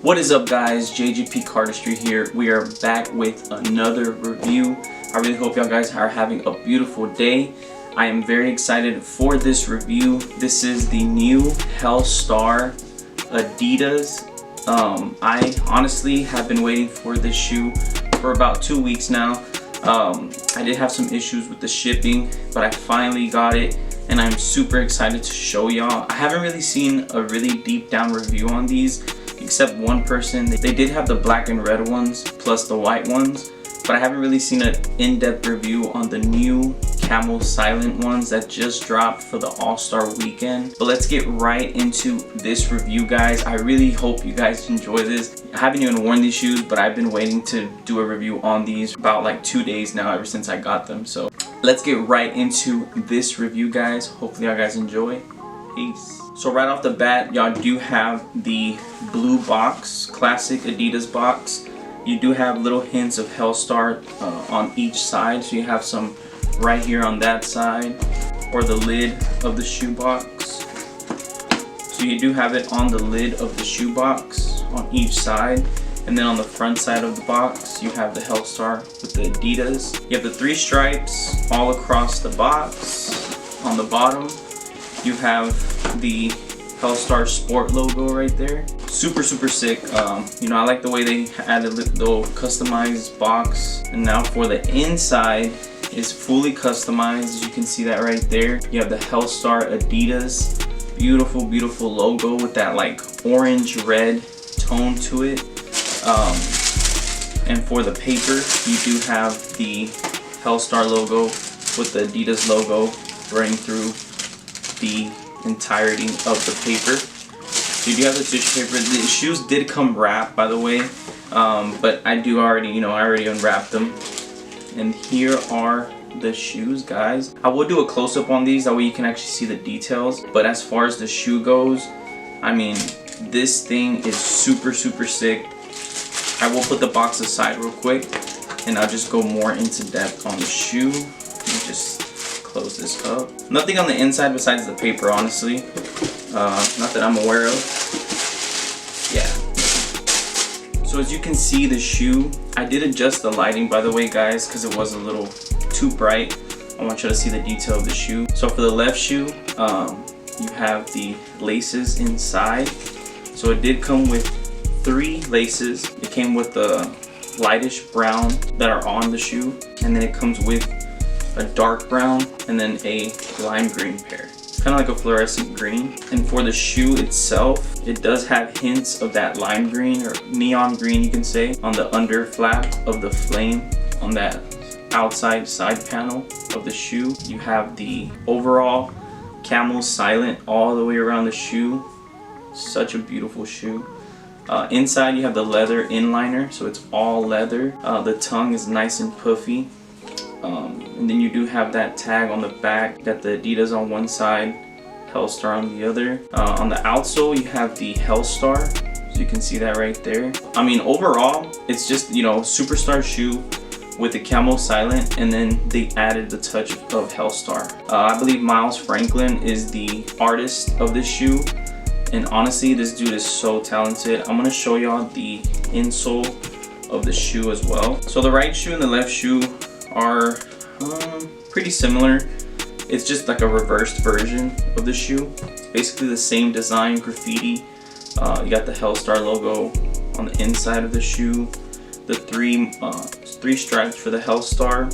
What is up, guys? JGP Cardistry here. We are back with another review. I really hope y'all guys are having a beautiful day. I am very excited for this review. This is the new Hellstar Adidas. I honestly have been waiting for this shoe for about 2 weeks now. I did have some issues with the shipping, but I finally got it and I'm super excited to show y'all. I haven't really seen a really deep down review on these except one person. They did have the black and red ones plus the white ones, but I haven't really seen an in-depth review on the new camel silent ones that just dropped for the All-Star weekend. But let's get right into this review, guys. I really hope you guys enjoy this. I haven't even worn these shoes, but I've been waiting to do a review on these about like 2 days now, ever since I got them. So let's get right into this review, guys. Hopefully y'all guys enjoy. Peace. So right off the bat, y'all do have the blue box, classic Adidas box. You do have little hints of Hellstar on each side. So you have some right here on that side, or the lid of the shoe box. So you do have it on the lid of the shoe box on each side. And then on the front side of the box, you have the Hellstar with the Adidas. You have the 3 stripes all across the box. On the bottom, you have the Hellstar Sport logo right there. Super sick. You know, I like the way they added the little customized box. And now for the inside, is fully customized. As you can see that right there. You have the Hellstar Adidas. Beautiful logo with that like orange red tone to it. And for the paper, you do have the Hellstar logo with the Adidas logo running through the entirety of the paper. So you do have the tissue paper. The shoes did come wrapped, by the way, but I already unwrapped them. And here are the shoes, guys. I will do a close-up on these, that way you can actually see the details. But as far as the shoe goes, I mean, this thing is super sick. I will put the box aside real quick and I'll just go more into depth on the shoe. Let me just close this up. Nothing on the inside besides the paper, honestly. Not that I'm aware of. Yeah. So as you can see, the shoe, I did adjust the lighting, by the way, guys, because it was a little too bright. I want you to see the detail of the shoe. So for the left shoe, you have the laces inside. So it did come with 3 laces. It came with the lightish brown that are on the shoe, and then it comes with a dark brown and then a lime green pair. It's kind of like a fluorescent green. And for the shoe itself, it does have hints of that lime green or neon green, you can say, on the under flap of the flame on that outside side panel of the shoe. You have the overall camel silent all the way around the shoe. Such a beautiful shoe. Inside you have the leather inliner, so it's all leather. The tongue is nice and puffy. And then you do have that tag on the back. Got the Adidas on one side, Hellstar on the other. On the outsole you have the Hellstar, so you can see that right there. I mean, overall it's just, you know, superstar shoe with the camo silent, and then they added the touch of Hellstar. I believe Miles Franklin is the artist of this shoe, and honestly this dude is so talented. I'm gonna show y'all the insole of the shoe as well. So the right shoe and the left shoe are pretty similar. It's just like a reversed version of the shoe. It's basically the same design, graffiti. You got the Hellstar logo on the inside of the shoe. The 3 stripes for the Hellstar,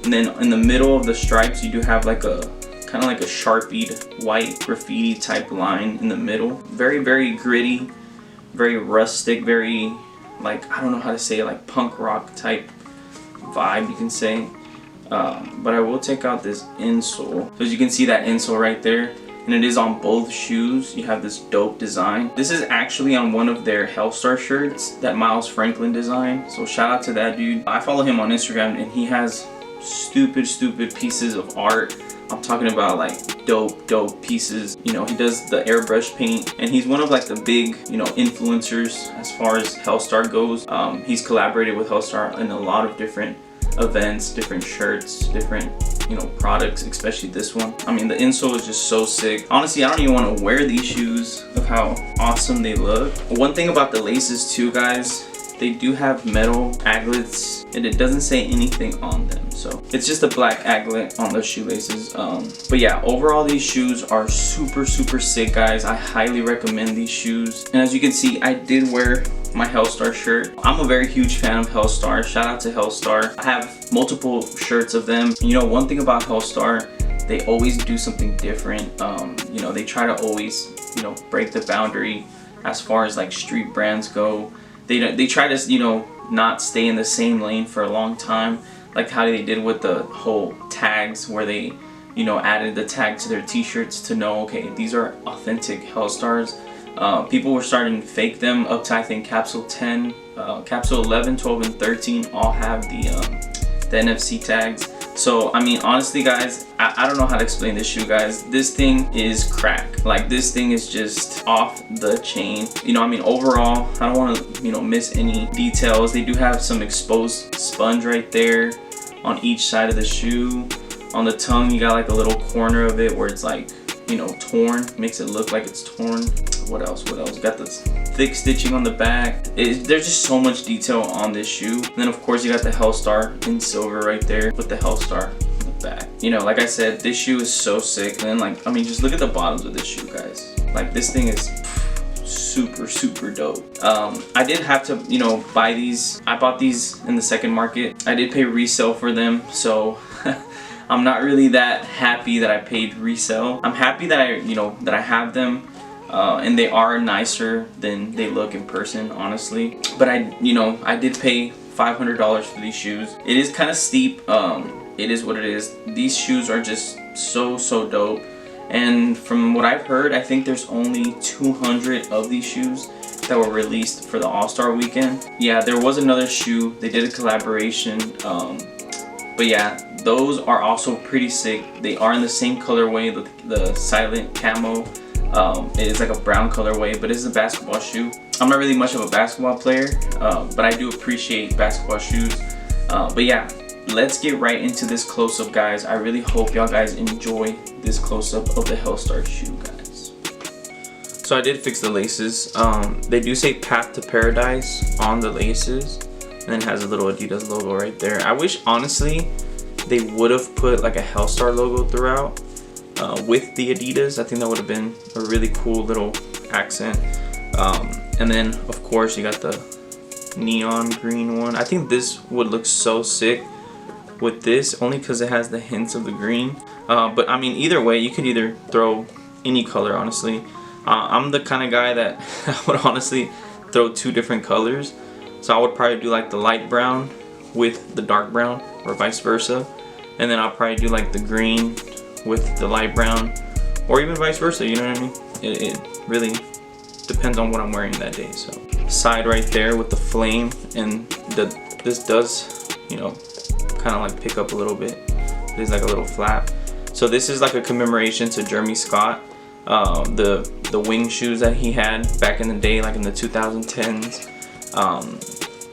and then in the middle of the stripes you do have like a kind of like a sharpied white graffiti type line in the middle. Very gritty, very rustic, very, like, I don't know how to say it, like punk rock type vibe, you can say. But I will take out this insole. So as you can see, that insole right there, and it is on both shoes. You have this dope design. This is actually on one of their Hellstar shirts that Miles Franklin designed, so shout out to that dude. I follow him on Instagram and he has stupid pieces of art. I'm talking about like dope pieces. You know, he does the airbrush paint, and he's one of like the big, you know, influencers as far as Hellstar goes. He's collaborated with Hellstar in a lot of different events, different shirts, different products, especially this one. I mean, the insole is just so sick. Honestly, I don't even want to wear these shoes of how awesome they look. One thing about the laces too, guys, they do have metal aglets and it doesn't say anything on them, so it's just a black aglet on the shoelaces. But yeah, overall these shoes are super sick, guys. I highly recommend these shoes. And as you can see, I did wear my Hellstar shirt. I'm a very huge fan of Hellstar. Shout out to Hellstar. I have multiple shirts of them. One thing about Hellstar, they always do something different. They try to always break the boundary as far as like street brands go. They try to not stay in the same lane for a long time, like how they did with the whole tags, where they added the tag to their t-shirts to know, okay, these are authentic Hellstars. People were starting to fake them up to, I think, Capsule 10, Capsule 11, 12, and 13 all have the NFC tags. So I mean, honestly, guys, I don't know how to explain this shoe, guys. This thing is crack. Like, this thing is just off the chain. I mean, overall, I don't want to miss any details. They do have some exposed sponge right there on each side of the shoe. On the tongue, you got like a little corner of it where it's like torn, makes it look like it's torn. What else? Got this thick stitching on the back. There's just so much detail on this shoe. And then of course you got the Hellstar in silver right there with the Hellstar on the back. Like I said, this shoe is so sick. And then I mean, just look at the bottoms of this shoe, guys. Like, this thing is super dope. I did have to buy these. I bought these in the second market. I did pay resale for them, so I'm not really that happy that I paid resale. I'm happy that I have them, and they are nicer than they look in person, honestly. But I did pay $500 for these shoes. It is kind of steep. It is what it is. These shoes are just so dope. And from what I've heard, I think there's only 200 of these shoes that were released for the All-Star weekend. Yeah, there was another shoe. They did a collaboration. But yeah, those are also pretty sick. They are in the same colorway, the silent camo. It is like a brown colorway, but it's a basketball shoe. I'm not really much of a basketball player, but I do appreciate basketball shoes. But yeah, let's get right into this close-up, guys. I really hope y'all guys enjoy this close-up of the Hellstar shoe, guys. So I did fix the laces. They do say Path to Paradise on the laces, and then has a little Adidas logo right there. I wish, honestly, they would have put like a Hellstar logo throughout with the Adidas. I think that would have been a really cool little accent. And then of course you got the neon green one. I think this would look so sick with this, only because it has the hints of the green. But I mean, either way, you could either throw any color, honestly. I'm the kind of guy that I would honestly throw two different colors. So I would probably do like the light brown with the dark brown, or vice versa. And then I'll probably do like the green with the light brown, or even vice versa, you know what I mean? It really depends on what I'm wearing that day. So side right there with the flame, and this does, kind of like pick up a little bit. There's like a little flap. So this is like a commemoration to Jeremy Scott, the wing shoes that he had back in the day, like in the 2010s.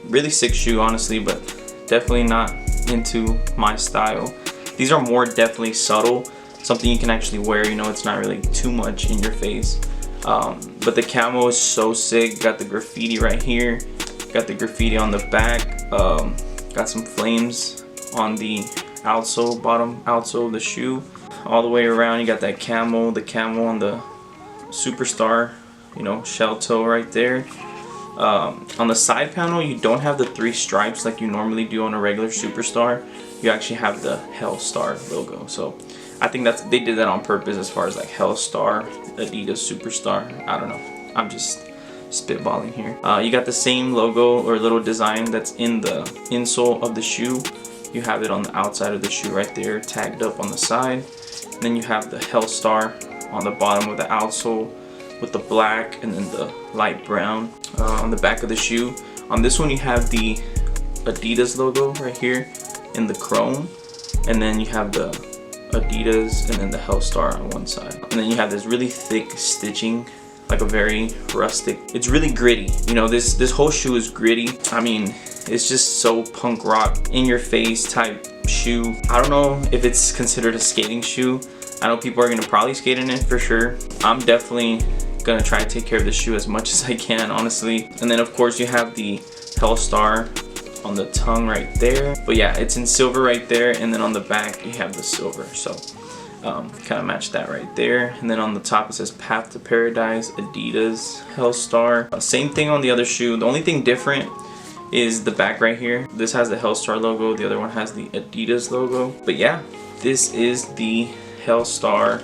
Really sick shoe, honestly, but definitely not into my style. These are more definitely subtle, something you can actually wear. It's not really too much in your face. But the camo is so sick. Got the graffiti right here, got the graffiti on the back, got some flames on the outsole, bottom outsole of the shoe. All the way around, you got that camo, the camo on the Superstar, shell toe right there. On the side panel, you don't have the 3 stripes like you normally do on a regular Superstar. You actually have the Hellstar logo. So I think they did that on purpose, as far as like Hellstar, Adidas Superstar. I don't know, I'm just spitballing here. You got the same logo or little design that's in the insole of the shoe. You have it on the outside of the shoe right there, tagged up on the side. And then you have the Hellstar on the bottom of the outsole with the black and then the light brown on the back of the shoe. On this one, you have the Adidas logo right here in the chrome, and then you have the Adidas and then the Hellstar on one side. And then you have this really thick stitching, like a very rustic. It's really gritty. This whole shoe is gritty. I mean, it's just so punk rock, in your face type shoe. I don't know if it's considered a skating shoe. I know people are gonna probably skate in it for sure. I'm definitely gonna try to take care of the shoe as much as I can, honestly. And then of course you have the Hellstar on the tongue right there. But yeah, it's in silver right there, and then on the back you have the silver. So kind of match that right there. And then on the top it says Path to Paradise, Adidas, Hellstar. Same thing on the other shoe. The only thing different is the back right here. This has the Hellstar logo, the other one has the Adidas logo. But yeah, this is the Hellstar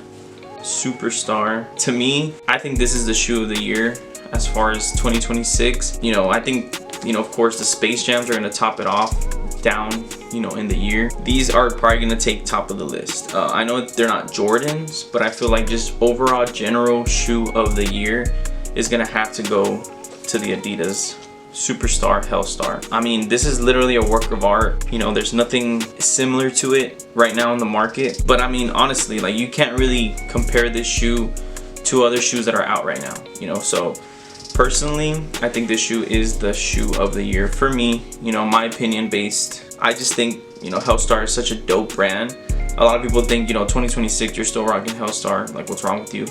Superstar. To me, I think this is the shoe of the year as far as 2026. You know, I think, you know, of course the Space Jams are gonna top it off down, you know, in the year. These are probably gonna take top of the list. I know they're not Jordans, but I feel like just overall general shoe of the year is gonna have to go to the Adidas Superstar Hellstar. I mean, this is literally a work of art. You know, there's nothing similar to it right now in the market. But I mean, honestly, like, you can't really compare this shoe to other shoes that are out right now, you know. So personally, I think this shoe is the shoe of the year for me. You know, my opinion based. I just think, you know, Hellstar is such a dope brand. A lot of people think, you know, 2026 you're still rocking Hellstar, like what's wrong with you?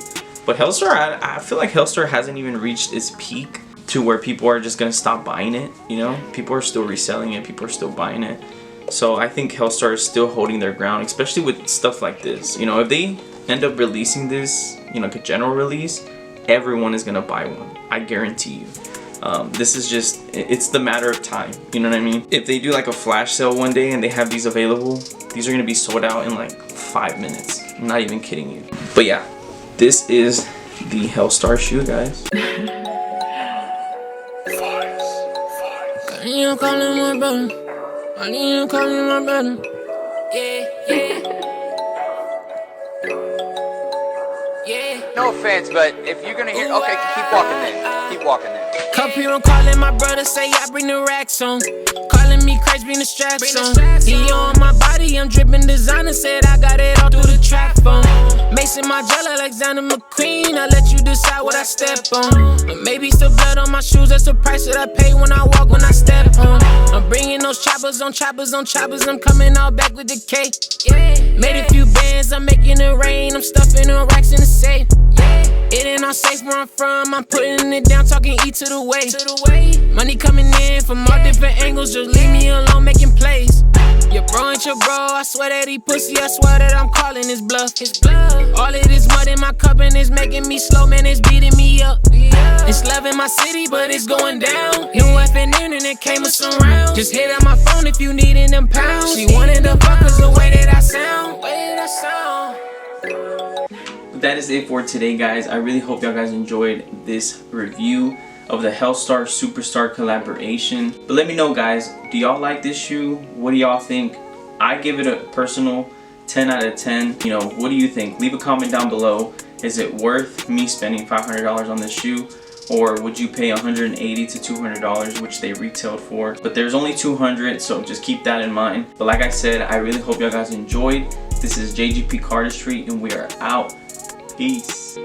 But Hellstar, I feel like Hellstar hasn't even reached its peak to where people are just gonna stop buying it. You know, people are still reselling it, people are still buying it. So I think Hellstar is still holding their ground, especially with stuff like this. You know, if they end up releasing this, you know, like a general release, everyone is gonna buy one, I guarantee you. This is just, it's the matter of time, you know what I mean? If they do like a flash sale one day and they have these available, these are gonna be sold out in like 5 minutes. I'm not even kidding you. But yeah, this is the Hellstar shoe, guys. You calling my brother? You calling my brother? Yeah, yeah. Yeah. No offense, but if you're gonna hear, okay, keep walking then. Keep walking then. Couple people calling my brother, say I bring the racks on. Calling me crazy, bring the straps on. He on my body, I'm dripping designer, said I got it all through the trap phone. Mason Margiela, Alexander McQueen, I let you decide what I step on. Maybe still blood on my shoes, that's the price that I pay when I walk, when I step on. I'm bringing those choppers on choppers on choppers, I'm coming out back with the K. Made a few bands, I'm making it rain, I'm stuffing the racks in the safe. It ain't all safe where I'm from, I'm putting it down, talking E to the way. Money coming in from all different angles, just leave me alone making plays. Your bro ain't your bro, I swear that he pussy, I swear that I'm calling his bluff. All of this mud in my cup and it's making me slow, man, it's beating me up. It's love in my city, but it's going down. New FN internet came with some rounds. Just hit up my phone if you needin' them pounds. She wanted the fuck cause the way that I sound. That is it for today, guys. I really hope y'all guys enjoyed this review of the Hellstar Superstar collaboration. But let me know, guys, do y'all like this shoe? What do y'all think? I give it a personal 10 out of 10. You know, what do you think? Leave a comment down below. Is it worth me spending $500 on this shoe? Or would you pay $180 to $200, which they retailed for? But there's only 200, so just keep that in mind. But like I said, I really hope y'all guys enjoyed. This is JGP Cardistry, and we are out. Peace.